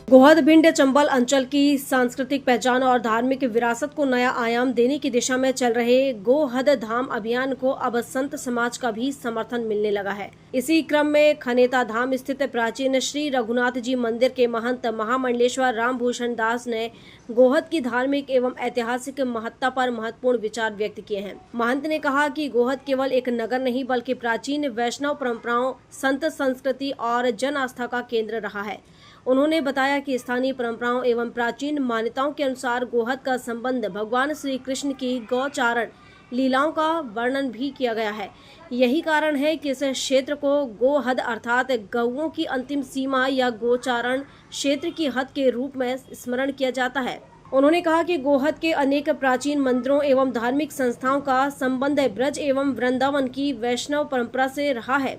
गोहद भिंड चंबल अंचल की सांस्कृतिक पहचान और धार्मिक विरासत को नया आयाम देने की दिशा में चल रहे गोहद धाम अभियान को अब संत समाज का भी समर्थन मिलने लगा है। इसी क्रम में खनेता धाम स्थित प्राचीन श्री रघुनाथ जी मंदिर के महंत महामंडलेश्वर रामभूषण दास ने गोहद की धार्मिक एवं ऐतिहासिक महत्ता पर महत्वपूर्ण विचार व्यक्त किए हैं। महंत ने कहा कि गोहद केवल एक नगर नहीं बल्कि प्राचीन वैष्णव परंपराओं, संत संस्कृति और जन आस्था का केंद्र रहा है। उन्होंने बताया कि स्थानीय परंपराओं एवं प्राचीन मान्यताओं के अनुसार गोहद का संबंध भगवान श्री कृष्ण की गौचारण लीलाओं का वर्णन भी किया गया है। यही कारण है कि इस क्षेत्र को गोहद अर्थात गौओं की अंतिम सीमा या गोचारण क्षेत्र की हद के रूप में स्मरण किया जाता है। उन्होंने कहा कि गोहद के अनेक प्राचीन मंदिरों एवं धार्मिक संस्थाओं का संबंध ब्रज एवं वृंदावन की वैष्णव परंपरा से रहा है।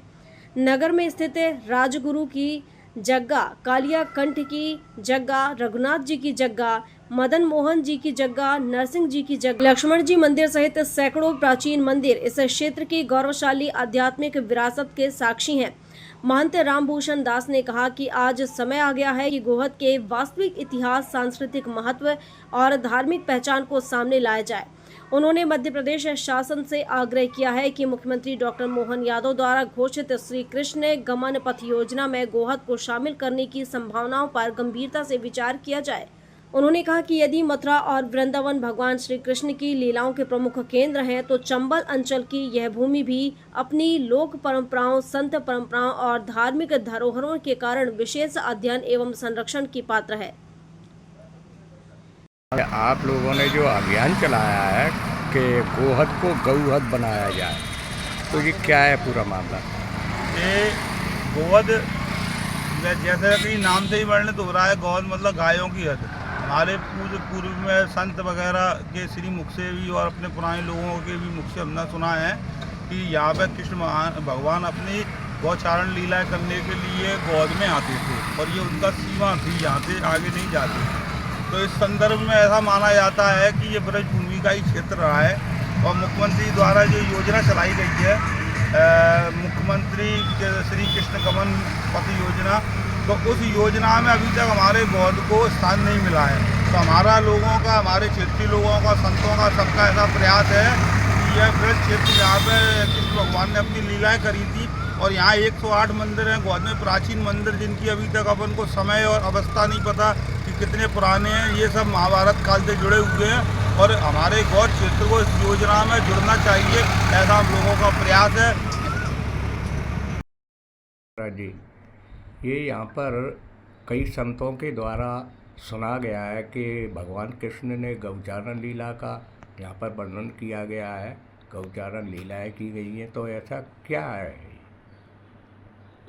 नगर में स्थित राजगुरु की जग्गा, कालिया कंठ की जग्गा, रघुनाथ जी की जग्गा, मदन मोहन जी की जग्गा, नरसिंह जी की जग्गा, लक्ष्मण जी मंदिर सहित सैकड़ों प्राचीन मंदिर इस क्षेत्र की गौरवशाली आध्यात्मिक विरासत के साक्षी हैं। महंत रामभूषण दास ने कहा कि आज समय आ गया है कि गोहद के वास्तविक इतिहास, सांस्कृतिक महत्व और धार्मिक पहचान को सामने लाया जाए। उन्होंने मध्य प्रदेश शासन से आग्रह किया है कि मुख्यमंत्री डॉक्टर मोहन यादव द्वारा घोषित श्री कृष्ण गमन पथ योजना में गोहद को शामिल करने की संभावनाओं पर गंभीरता से विचार किया जाए। उन्होंने कहा कि यदि मथुरा और वृंदावन भगवान श्री कृष्ण की लीलाओं के प्रमुख केंद्र हैं, तो चंबल अंचल की यह भूमि भी अपनी लोक परंपराओं, संत परंपराओं और धार्मिक धरोहरों के कारण विशेष अध्ययन एवं संरक्षण की पात्र है। आप लोगों ने जो अभियान चलाया है कि गोहद को गौहद बनाया जाए, तो ये क्या है पूरा मामला? ये गोहद जैसे कि नाम से ही वर्णित हो रहा है, गोहद मतलब गायों की हद। हमारे पूर्व में संत वगैरह के श्री मुख से भी और अपने पुराने लोगों के भी मुख से हमने सुना है कि यहाँ पर कृष्ण भगवान अपनी गौचारण लीला करने के लिए गोहद में आते थे और ये उनका सीमा थी, यहाँ से आगे नहीं जाते। तो इस संदर्भ में ऐसा माना जाता है कि ये ब्रज भूमि का ही क्षेत्र रहा है और मुख्यमंत्री द्वारा जो योजना चलाई गई है, मुख्यमंत्री श्री कृष्ण गमन पथ योजना, तो उस योजना में अभी तक हमारे गोहद को स्थान नहीं मिला है। तो हमारा लोगों का, हमारे क्षेत्रीय लोगों का, संतों का, सबका ऐसा प्रयास है कि यह ब्रज क्षेत्र जहाँ पर कृष्ण भगवान ने अपनी लीलाएँ करी थी और यहाँ 108 मंदिर हैं गोहद में, प्राचीन मंदिर जिनकी अभी तक अपन को समय और अवस्था नहीं पता कि कितने पुराने हैं। ये सब महाभारत काल से जुड़े हुए हैं और हमारे गोहद क्षेत्र को इस योजना में जुड़ना चाहिए, ऐसा हम लोगों का प्रयास है। जी, ये यहाँ पर कई संतों के द्वारा सुना गया है कि भगवान कृष्ण ने गौचारण लीला का यहाँ पर वर्णन किया गया है, गौचारण लीलाएँ की गई हैं, तो ऐसा क्या है?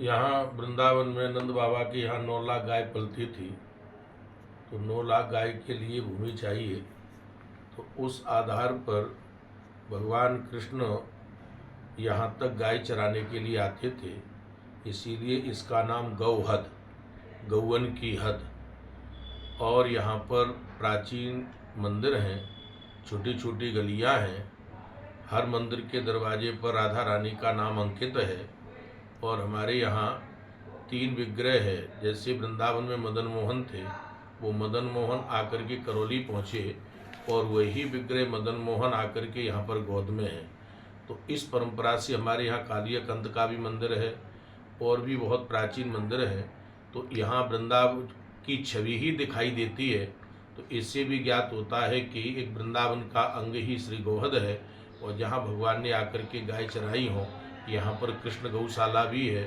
यहाँ वृंदावन में नंद बाबा की यहाँ 9 लाख गाय पलती थी, तो 9 लाख गाय के लिए भूमि चाहिए। तो उस आधार पर भगवान कृष्ण यहाँ तक गाय चराने के लिए आते थे, इसीलिए इसका नाम गौहद, गौवन की हद। और यहाँ पर प्राचीन मंदिर हैं, छोटी छोटी गलियाँ हैं, हर मंदिर के दरवाजे पर राधा रानी का नाम अंकित है। और हमारे यहाँ 3 विग्रह है, जैसे वृंदावन में मदन मोहन थे, वो मदन मोहन आकर के करौली पहुँचे और वही विग्रह मदन मोहन आकर के यहाँ पर गोहद में है। तो इस परंपरा से हमारे यहाँ कालिया कंठ का भी मंदिर है और भी बहुत प्राचीन मंदिर हैं। तो यहाँ वृंदावन की छवि ही दिखाई देती है, तो इससे भी ज्ञात होता है कि एक वृंदावन का अंग ही श्री गोहद है और जहाँ भगवान ने आकर के गाय चराई हो, यहाँ पर कृष्ण गौशाला भी है।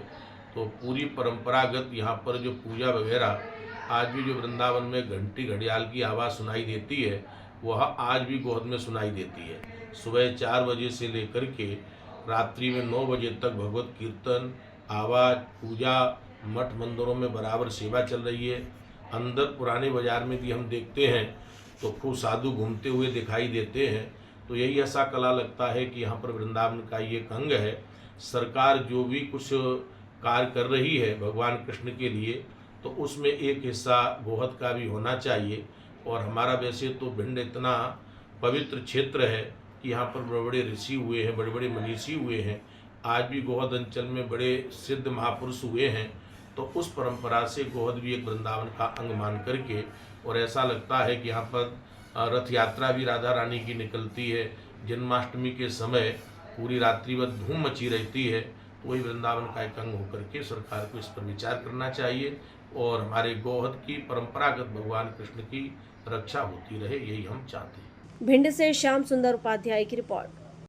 तो पूरी परंपरागत यहाँ पर जो पूजा वगैरह आज भी जो वृंदावन में घंटी घड़ियाल की आवाज़ सुनाई देती है, वह आज भी गोहद में सुनाई देती है। सुबह 4 बजे से लेकर के रात्रि में 9 बजे तक भगवत कीर्तन, आवाज़, पूजा, मठ मंदिरों में बराबर सेवा चल रही है। अंदर पुराने बाजार में भी हम देखते हैं तो खूब साधु घूमते हुए दिखाई देते हैं। तो यही ऐसा कला लगता है कि यहाँ पर वृंदावन का ये एक अंग है। सरकार जो भी कुछ कार्य कर रही है भगवान कृष्ण के लिए, तो उसमें एक हिस्सा गोहद का भी होना चाहिए। और हमारा वैसे तो भिंड इतना पवित्र क्षेत्र है कि यहाँ पर बड़े बड़े ऋषि हुए हैं, बड़े बड़े मनीषी हुए हैं। आज भी गोहद अंचल में बड़े सिद्ध महापुरुष हुए हैं तो उस परंपरा से गोहद भी एक वृंदावन का अंग मान करके, और ऐसा लगता है कि यहाँ पर रथ यात्रा भी राधा रानी की निकलती है। जन्माष्टमी के समय पूरी रात्रि भर धूम मची रहती है। तो वही वृंदावन का एक अंग होकर के सरकार को इस पर विचार करना चाहिए और हमारे गोहद की परंपरागत भगवान कृष्ण की रक्षा होती रहे, यही हम चाहते हैं। भिंड से श्याम सुंदर उपाध्याय की रिपोर्ट।